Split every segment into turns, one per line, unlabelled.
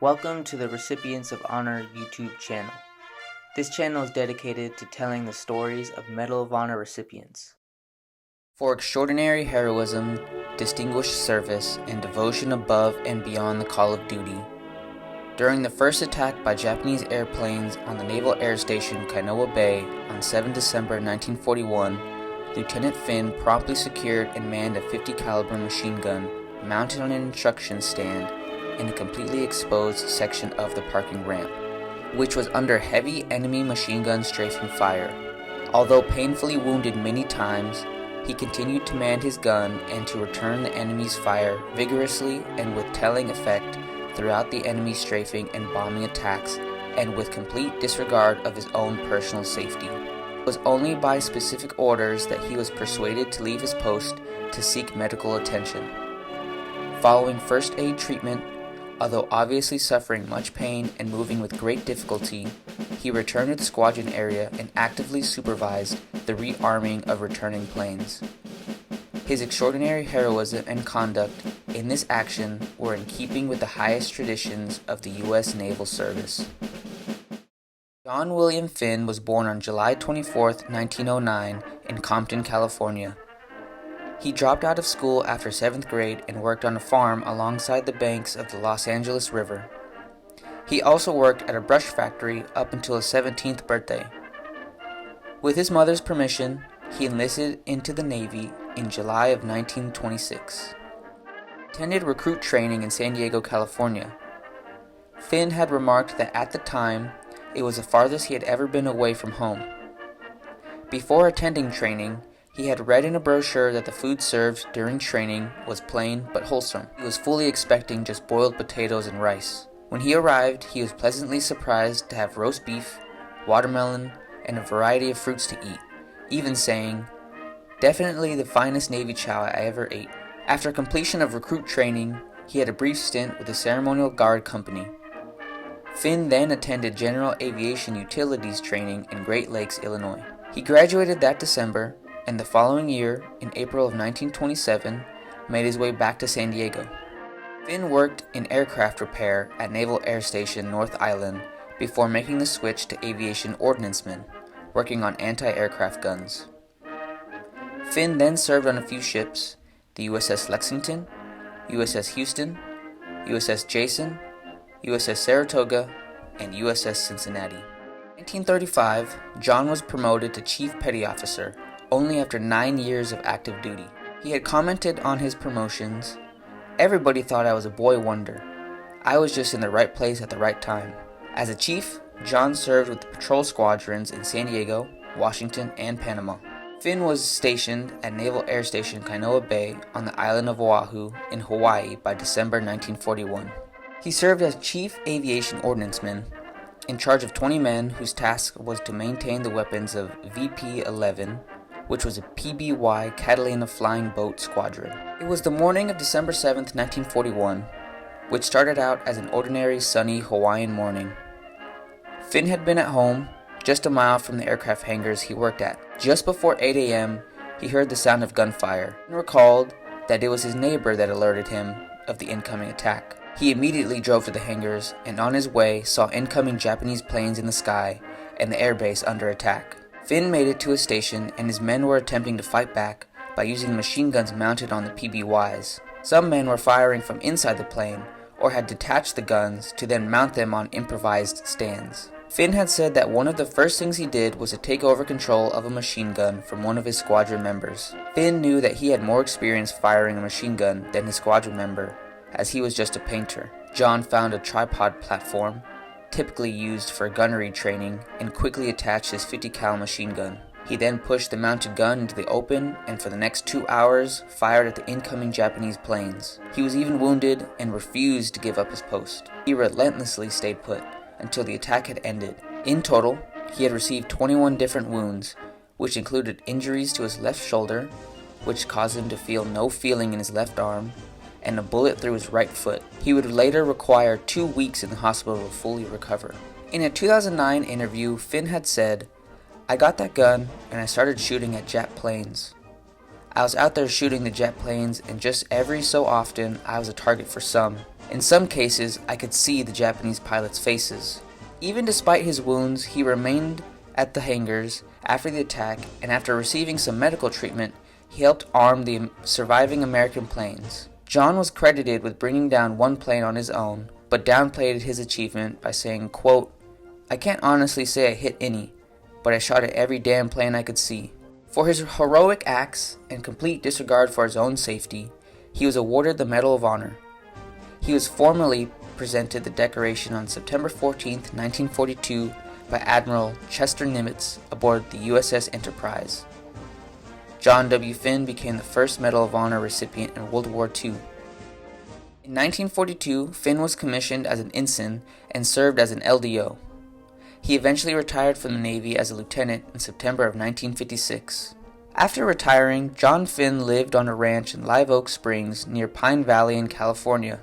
Welcome to the Recipients of Honor YouTube channel. This channel is dedicated to telling the stories of Medal of Honor recipients. For extraordinary heroism, distinguished service, and devotion above and beyond the call of duty, during the first attack by Japanese airplanes on the Naval Air Station Kaneohe Bay on 7 December 1941, Lieutenant Finn promptly secured and manned a .50 caliber machine gun mounted on an instruction stand in a completely exposed section of the parking ramp, which was under heavy enemy machine gun strafing fire. Although painfully wounded many times, he continued to man his gun and to return the enemy's fire vigorously and with telling effect throughout the enemy strafing and bombing attacks, and with complete disregard of his own personal safety. It was only by specific orders that he was persuaded to leave his post to seek medical attention. Following first aid treatment, although obviously suffering much pain and moving with great difficulty, he returned to the squadron area and actively supervised the rearming of returning planes. His extraordinary heroism and conduct in this action were in keeping with the highest traditions of the U.S. Naval Service. John William Finn was born on July 24, 1909 in Compton, California. He dropped out of school after 7th grade and worked on a farm alongside the banks of the Los Angeles River. He also worked at a brush factory up until his 17th birthday. With his mother's permission, he enlisted into the Navy in July of 1926. He attended recruit training in San Diego, California. Finn had remarked that at the time, it was the farthest he had ever been away from home. Before attending training, he had read in a brochure that the food served during training was plain but wholesome. He was fully expecting just boiled potatoes and rice. When he arrived, he was pleasantly surprised to have roast beef, watermelon, and a variety of fruits to eat, even saying, "Definitely the finest Navy chow I ever ate." After completion of recruit training, he had a brief stint with the Ceremonial Guard Company. Finn then attended General Aviation Utilities training in Great Lakes, Illinois. He graduated that December, and the following year, in April of 1927, made his way back to San Diego. Finn worked in aircraft repair at Naval Air Station, North Island, before making the switch to Aviation Ordancemen, working on anti-aircraft guns. Finn then served on a few ships, the USS Lexington, USS Houston, USS Jason, USS Saratoga, and USS Cincinnati. In 1935, John was promoted to Chief Petty Officer, only after 9 years of active duty. He had commented on his promotions, "Everybody thought I was a boy wonder. I was just in the right place at the right time." As a chief, John served with the patrol squadrons in San Diego, Washington, and Panama. Finn was stationed at Naval Air Station Kaneohe Bay on the island of Oahu in Hawaii by December 1941. He served as Chief Aviation Ordancemen, in charge of 20 men whose task was to maintain the weapons of VP-11, which was a PBY Catalina Flying Boat Squadron. It was the morning of December 7, 1941, which started out as an ordinary sunny Hawaiian morning. Finn had been at home, just a mile from the aircraft hangars he worked at. Just before 8 a.m., he heard the sound of gunfire and recalled that it was his neighbor that alerted him of the incoming attack. He immediately drove to the hangars and on his way saw incoming Japanese planes in the sky and the airbase under attack. Finn made it to his station and his men were attempting to fight back by using machine guns mounted on the PBYs. Some men were firing from inside the plane or had detached the guns to then mount them on improvised stands. Finn had said that one of the first things he did was to take over control of a machine gun from one of his squadron members. Finn knew that he had more experience firing a machine gun than his squadron member, as he was just a painter. John found a tripod platform, typically used for gunnery training, and quickly attached his .50 cal machine gun. He then pushed the mounted gun into the open and for the next 2 hours fired at the incoming Japanese planes. He was even wounded and refused to give up his post. He relentlessly stayed put until the attack had ended. In total, he had received 21 different wounds, which included injuries to his left shoulder, which caused him to feel no feeling in his left arm, and a bullet through his right foot. He would later require 2 weeks in the hospital to fully recover. In a 2009 interview, Finn had said, "I got that gun and I started shooting at jet planes. I was out there shooting the jet planes and just every so often I was a target for some. In some cases, I could see the Japanese pilots' faces. Even despite his wounds, he remained at the hangars after the attack, and after receiving some medical treatment, he helped arm the surviving American planes. John was credited with bringing down one plane on his own, but downplayed his achievement by saying, quote, "I can't honestly say I hit any, but I shot at every damn plane I could see." For his heroic acts and complete disregard for his own safety, he was awarded the Medal of Honor. He was formally presented the decoration on September 14, 1942, by Admiral Chester Nimitz aboard the USS Enterprise. John W. Finn became the first Medal of Honor recipient in World War II. In 1942, Finn was commissioned as an ensign and served as an LDO. He eventually retired from the Navy as a lieutenant in September of 1956. After retiring, John Finn lived on a ranch in Live Oak Springs near Pine Valley in California.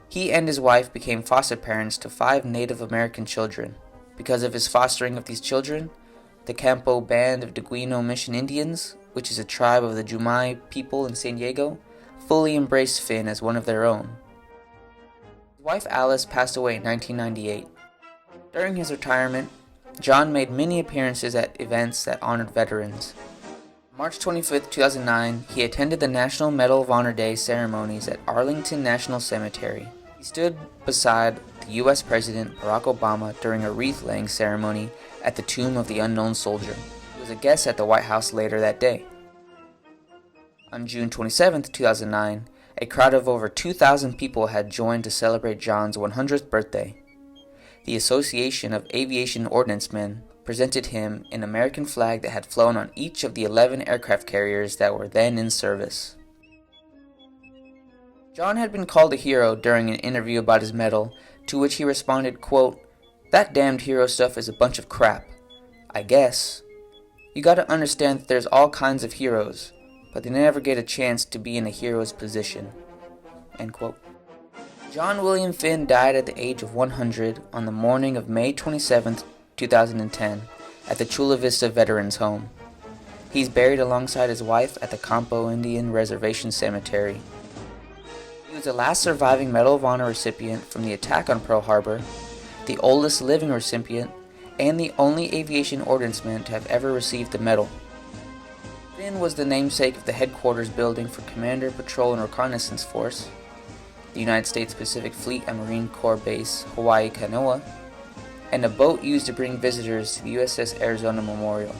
He and his wife became foster parents to 5 Native American children. Because of his fostering of these children, the Campo Band of Deguino Mission Indians, which is a tribe of the Jumai people in San Diego, fully embraced Finn as one of their own. His wife Alice passed away in 1998. During his retirement, John made many appearances at events that honored veterans. On March 25, 2009, he attended the National Medal of Honor Day ceremonies at Arlington National Cemetery. He stood beside the U.S. President Barack Obama during a wreath-laying ceremony at the Tomb of the Unknown Soldier. He was a guest at the White House later that day. On June 27, 2009, a crowd of over 2,000 people had joined to celebrate John's 100th birthday. The Association of Aviation Ordancemen presented him an American flag that had flown on each of the 11 aircraft carriers that were then in service. John had been called a hero during an interview about his medal, to which he responded, quote, "That damned hero stuff is a bunch of crap. I guess. You gotta understand that there's all kinds of heroes, but they never get a chance to be in a hero's position." End quote. John William Finn died at the age of 100 on the morning of May 27, 2010, at the Chula Vista Veterans Home. He's buried alongside his wife at the Campo Indian Reservation Cemetery. He was the last surviving Medal of Honor recipient from the attack on Pearl Harbor, the oldest living recipient, and the only aviation ordnanceman to have ever received the medal. Finn was the namesake of the headquarters building for Commander Patrol and Reconnaissance Force, the United States Pacific Fleet and Marine Corps Base Hawaii Kaneohe, and a boat used to bring visitors to the USS Arizona Memorial.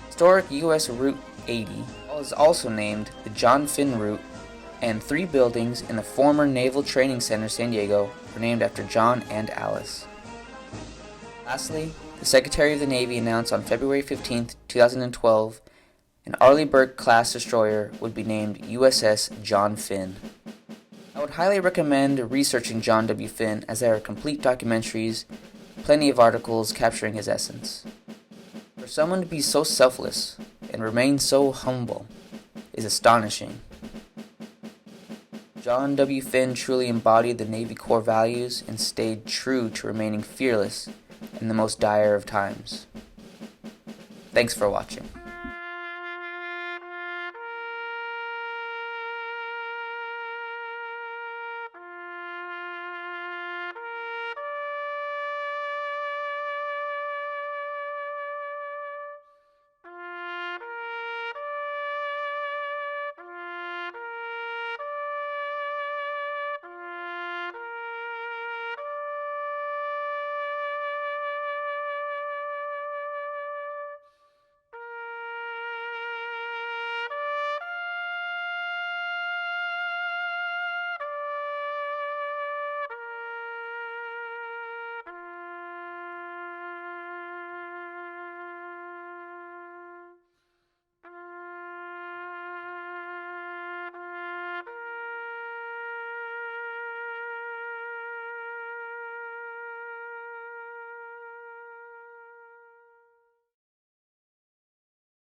Historic US Route 80 is also named the John Finn Route, and 3 buildings in the former Naval Training Center San Diego were named after John and Alice. Lastly, the Secretary of the Navy announced on February 15, 2012, an Arleigh Burke-class destroyer would be named USS John Finn. I would highly recommend researching John W. Finn, as there are complete documentaries, plenty of articles capturing his essence. For someone to be so selfless and remain so humble is astonishing. John W. Finn truly embodied the Navy core values and stayed true to remaining fearless in the most dire of times. Thanks for watching.